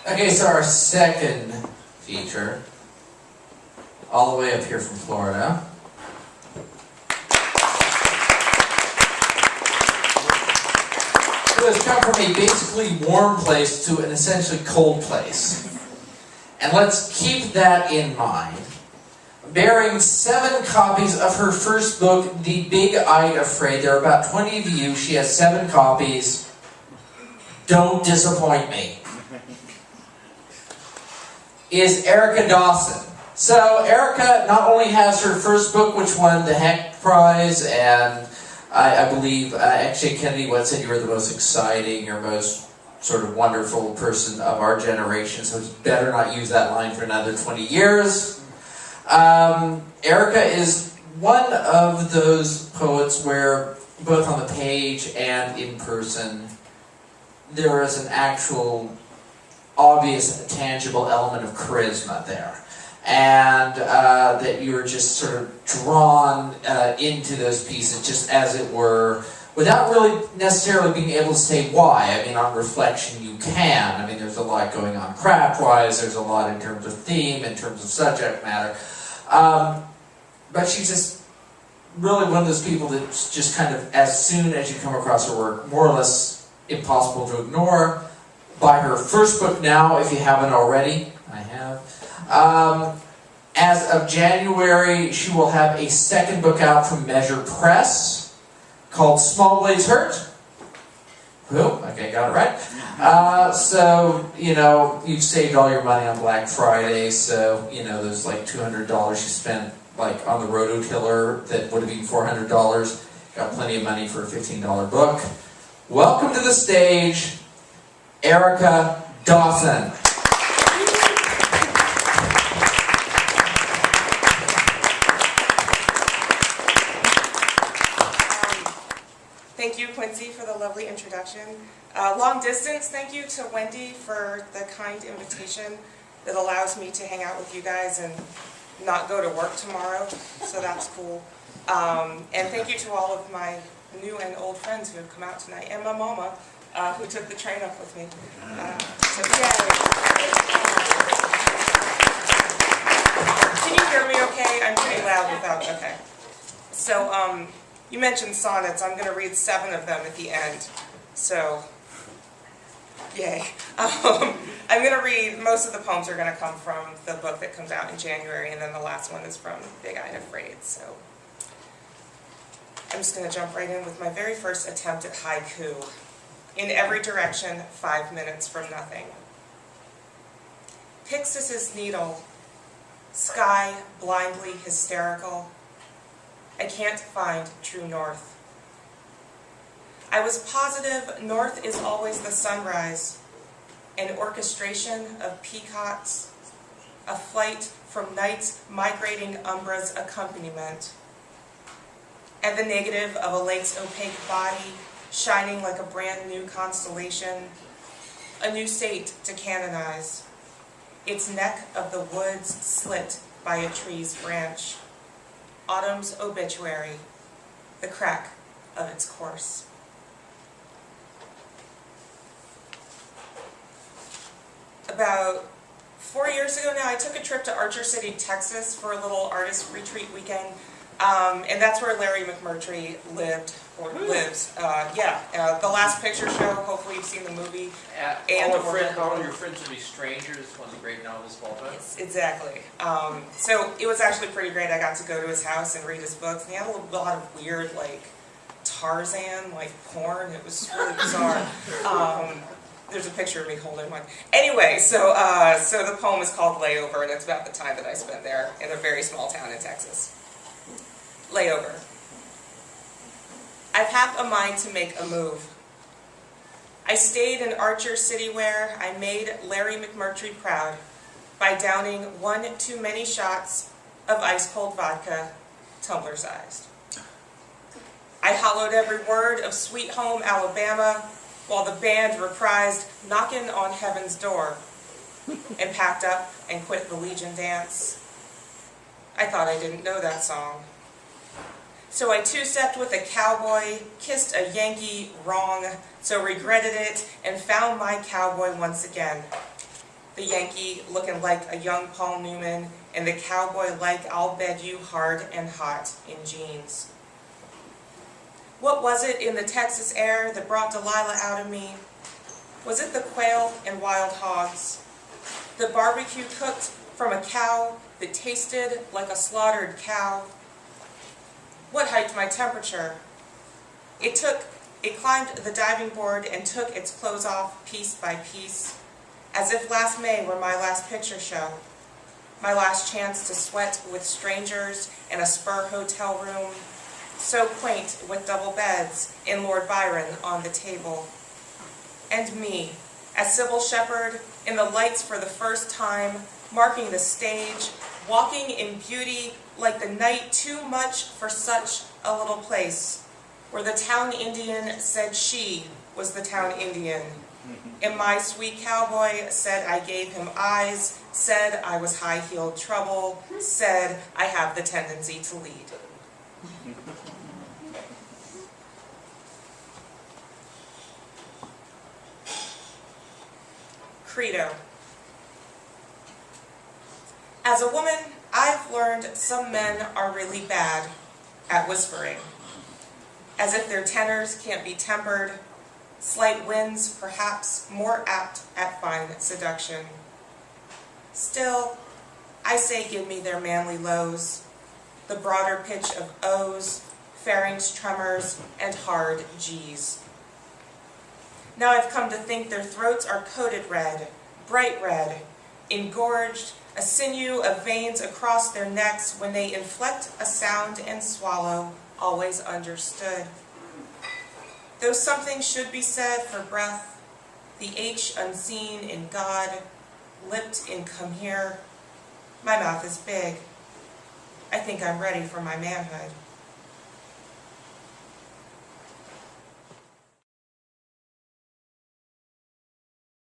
Okay, so our second feature, all the way up here from Florida. Who has come from a basically warm place to an essentially cold place. And let's keep that in mind. Bearing 7 copies of her first book, The Big-Eyed Afraid. There are about 20 of you. She has 7 copies. Don't disappoint me. Is Erica Dawson. So Erica not only has her first book, which won the Heck Prize, and I believe, actually Kennedy once said you were the most exciting or most sort of wonderful person of our generation, so you better not use that line for another 20 years. Erica is one of those poets where, both on the page and in person, there is an actual, obvious, tangible element of charisma there. And that you're just sort of drawn into those pieces, just as it were, without really necessarily being able to say why. I mean, on reflection you can. I mean, there's a lot going on craft-wise, there's a lot in terms of theme, in terms of subject matter. But she's just really one of those people that's just kind of, as soon as you come across her work, more or less impossible to ignore. Buy her first book now, if you haven't already. I have. As of January, she will have a second book out from Measure Press called Small Blades Hurt. Whoop, okay, got it right. So, you know, you've saved all your money on Black Friday, so, you know, there's like $200 you spent like on the rototiller that would have been $400. Got plenty of money for a $15 book. Welcome to the stage, Erica Dawson. Thank you, Quincy, for the lovely introduction. Long distance, thank you to Wendy for the kind invitation that allows me to hang out with you guys and not go to work tomorrow, so that's cool. And thank you to all of my new and old friends who have come out tonight, and my mama, who took the train up with me. So yay. Can you hear me okay? I'm pretty loud without, okay. So, you mentioned sonnets. I'm going to read 7 of them at the end. So, yay. I'm going to read, most of the poems are going to come from the book that comes out in January, and then the last one is from Big-Eyed Afraid. So, I'm just going to jump right in with my very first attempt at haiku. In every direction, 5 minutes from nothing. Pixis's needle, sky blindly hysterical. I can't find true north. I was positive north is always the sunrise, an orchestration of peacocks, a flight from night's migrating umbra's accompaniment, and the negative of a lake's opaque body shining like a brand new constellation, a new state to canonize, its neck of the woods slit by a tree's branch. Autumn's obituary, the crack of its course. About 4 years ago now, I took a trip to Archer City, Texas for a little artist retreat weekend, and that's where Larry McMurtry lived, or lives. The Last Picture Show, hopefully you've seen the movie. And All Your Friends Will Be Strangers, one of the great novels of all time. Yes, exactly. So it was actually pretty great. I got to go to his house and read his books, and he had a lot of weird, like, Tarzan, like, porn. It was really bizarre. There's a picture of me holding one. Anyway, so the poem is called Layover, and it's about the time that I spent there in a very small town in Texas. Layover. I've half a mind to make a move. I stayed in Archer City where I made Larry McMurtry proud by downing 1 too many shots of ice-cold vodka, tumbler-sized. I hollowed every word of Sweet Home Alabama while the band reprised Knockin' on Heaven's Door and packed up and quit the Legion dance. I thought I didn't know that song. So I two-stepped with a cowboy, kissed a Yankee wrong, so regretted it, and found my cowboy once again. the Yankee looking like a young Paul Newman, and the cowboy like I'll bed you hard and hot in jeans. What was it in the Texas air that brought Delilah out of me? Was it the quail and wild hogs? The barbecue cooked from a cow that tasted like a slaughtered cow? What hiked my temperature? It climbed the diving board and took its clothes off piece by piece, as if last May were my last picture show, my last chance to sweat with strangers in a spur hotel room, so quaint with double beds in Lord Byron on the table. And me, as Sybil Shepherd, in the lights for the first time, marking the stage, walking in beauty like the night too much for such a little place, where the town Indian said she was the town Indian. And my sweet cowboy said I gave him eyes, said I was high-heeled trouble, said I have the tendency to lead. Credo. As a woman, I've learned some men are really bad at whispering, as if their tenors can't be tempered, slight winds perhaps more apt at fine seduction. Still, I say give me their manly lows, the broader pitch of O's, pharynx tremors, and hard G's. Now I've come to think their throats are coated red, bright red, engorged, a sinew of veins across their necks when they inflect a sound and swallow, always understood. Though something should be said for breath, the H unseen in God, lipped in come here, my mouth is big. I think I'm ready for my manhood.